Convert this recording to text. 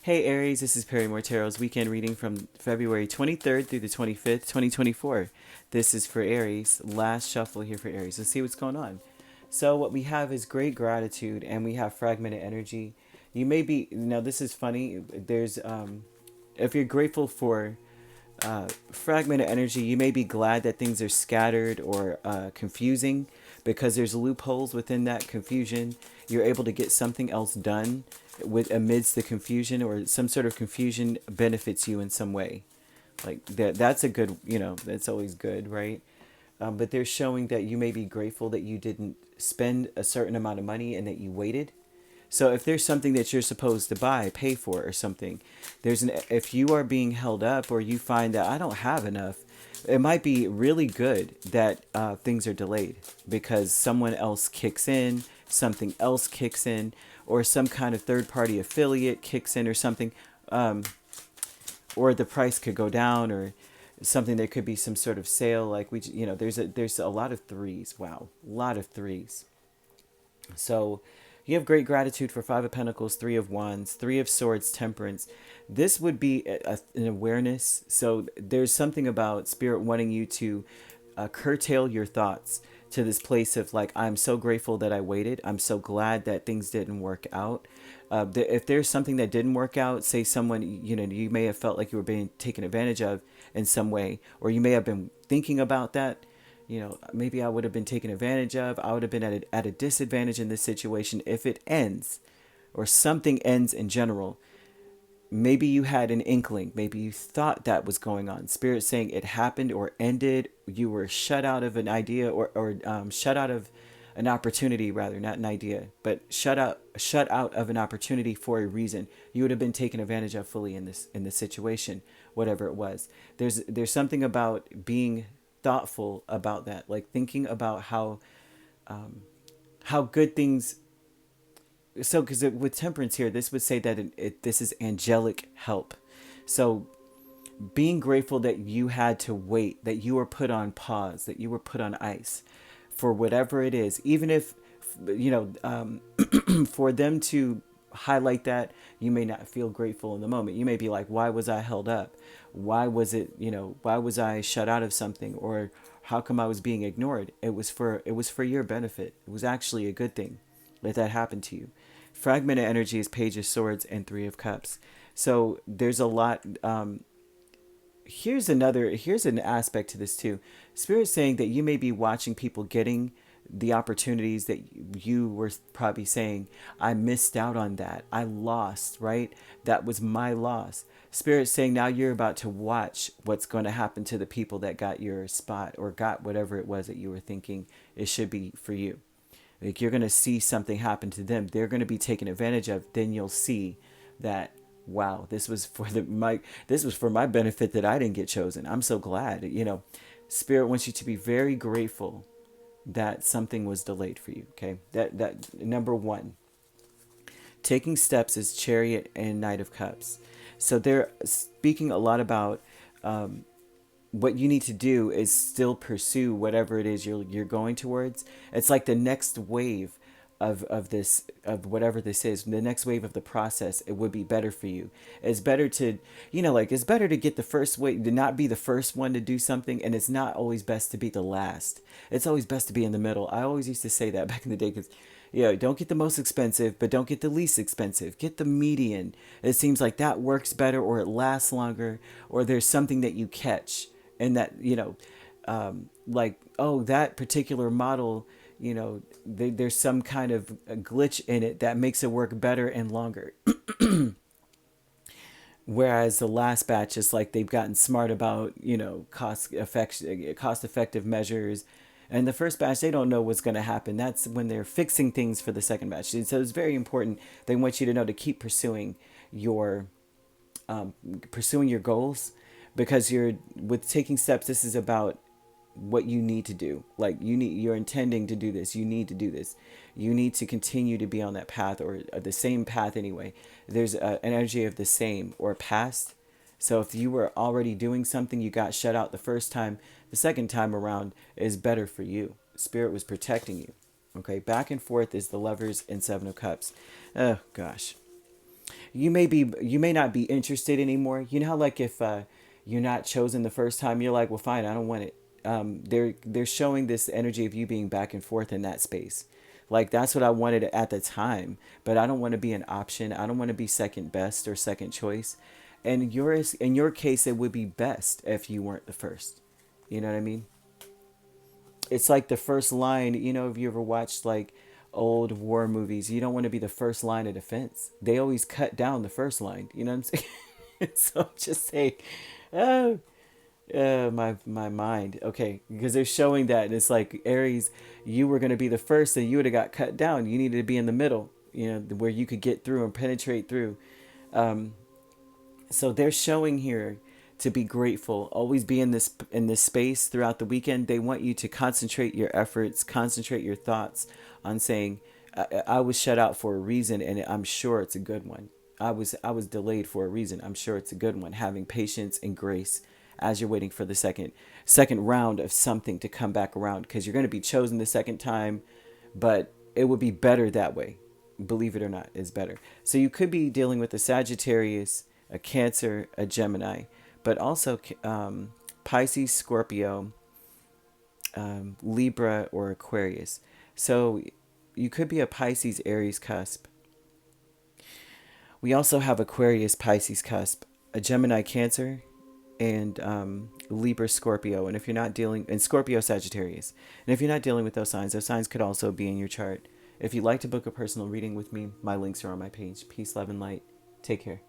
Hey Aries, this is Perrymore Tarot's weekend reading from February 23rd through the 25th, 2024. This is for Aries. Last shuffle here for Aries. Let's see what's going on. So what we have is great gratitude and we have fragmented energy. You may be, now this is funny, if you're grateful for fragmented energy, you may be glad that things are scattered or confusing because there's loopholes within that confusion. You're able to get something else done with amidst the confusion, or some sort of confusion benefits you in some way. Like that's a good, that's always good, right? But they're showing that you may be grateful that you didn't spend a certain amount of money and that you waited. So if there's something that you're supposed to buy, pay for or something, if you are being held up or you find that I don't have enough, it might be really good that things are delayed because someone else kicks in, something else kicks in, or some kind of third party affiliate kicks in or something, or the price could go down or something. There could be some sort of sale. Like there's a lot of threes. Wow. A lot of threes. So you have great gratitude for Five of Pentacles, Three of Wands, Three of Swords, Temperance. This would be an awareness. So there's something about Spirit wanting you to curtail your thoughts to this place of like, I'm so grateful that I waited. I'm so glad that things didn't work out. If there's something that didn't work out, say someone, you may have felt like you were being taken advantage of in some way, or you may have been thinking about that. Maybe I would have been taken advantage of. I would have been at a disadvantage in this situation. If it ends, or something ends in general, maybe you had an inkling. Maybe you thought that was going on. Spirit saying it happened or ended. You were shut out of an idea, or shut out of an opportunity, rather, not an idea, but shut out of an opportunity for a reason. You would have been taken advantage of fully in this situation, whatever it was. There's something about being thoughtful about that, like thinking about how good things. So because with Temperance here, this would say that this is angelic help. So being grateful that you had to wait, that you were put on pause, that you were put on ice for whatever it is, even if for them to highlight that, you may not feel grateful in the moment. You may be like, why was I held up? Why was I shut out of something? Or how come I was being ignored? It was for your benefit. It was actually a good thing that happened to you. Fragmented energy is Page of Swords and Three of Cups. So there's a lot. Here's an aspect to this too. Spirit's saying that you may be watching people getting the opportunities that you were probably saying, I missed out on that. I lost, right? That was my loss. Spirit's saying now you're about to watch what's going to happen to the people that got your spot or got whatever it was that you were thinking it should be for you. Like you're going to see something happen to them. They're going to be taken advantage of. Then you'll see that, wow, this was for my benefit that I didn't get chosen. I'm so glad. Spirit wants you to be very grateful that something was delayed for you. Okay, that number one. Taking steps is Chariot and Knight of Cups. So they're speaking a lot about what you need to do is still pursue whatever it is you're going towards. It's like the next wave of whatever this is, the next wave of the process. It would be better for you. It's better to, it's better to get the first wave, to not be the first one to do something, and it's not always best to be the last. It's always best to be in the middle. I always used to say that back in the day because, don't get the most expensive, but don't get the least expensive. Get the median. It seems like that works better, or it lasts longer, or there's something that you catch, and that, like, oh, that particular model, there's some kind of a glitch in it that makes it work better and longer. Whereas the last batch is like they've gotten smart about, cost effective measures. And the first batch, they don't know what's going to happen. That's when they're fixing things for the second batch. And so it's very important. They want you to know to keep pursuing your goals, because with taking steps. This is about what you need to do. Like you're intending to do this. You need to do this. You need to continue to be on that path, or the same path anyway. There's an energy of the same or past. So if you were already doing something, you got shut out the first time, the second time around is better for you. Spirit was protecting you. Okay, back and forth is the Lovers and Seven of Cups. Oh gosh. you may not be interested anymore. You know how like if you're not chosen the first time, you're like, well, fine, I don't want it. They're showing this energy of you being back and forth in that space. Like that's what I wanted at the time, but I don't want to be an option. I don't want to be second best or second choice. And yours, in your case, it would be best if you weren't the first. You know what I mean? It's like the first line. You know, if you ever watched like old war movies, you don't want to be the first line of defense. They always cut down the first line. You know what I'm saying? So I'm just saying, oh, my mind. Okay, because they're showing that, and it's like Aries, you were gonna be the first, and you would have got cut down. You needed to be in the middle. You know, where you could get through and penetrate through. Um, so they're showing here to be grateful, always be in this space throughout the weekend. They want you to concentrate your efforts, concentrate your thoughts on saying, I was shut out for a reason, and I'm sure it's a good one. I was delayed for a reason. I'm sure it's a good one. Having patience and grace as you're waiting for the second round of something to come back around, because you're going to be chosen the second time, but it would be better that way. Believe it or not, is better. So you could be dealing with a Sagittarius, a Cancer, a Gemini, but also Pisces, Scorpio, Libra, or Aquarius. So you could be a Pisces, Aries cusp. We also have Aquarius, Pisces cusp, a Gemini, Cancer, and Libra, Scorpio. And if you're not dealing, and Scorpio, Sagittarius. And if you're not dealing with those signs could also be in your chart. If you'd like to book a personal reading with me, my links are on my page. Peace, love, and light. Take care.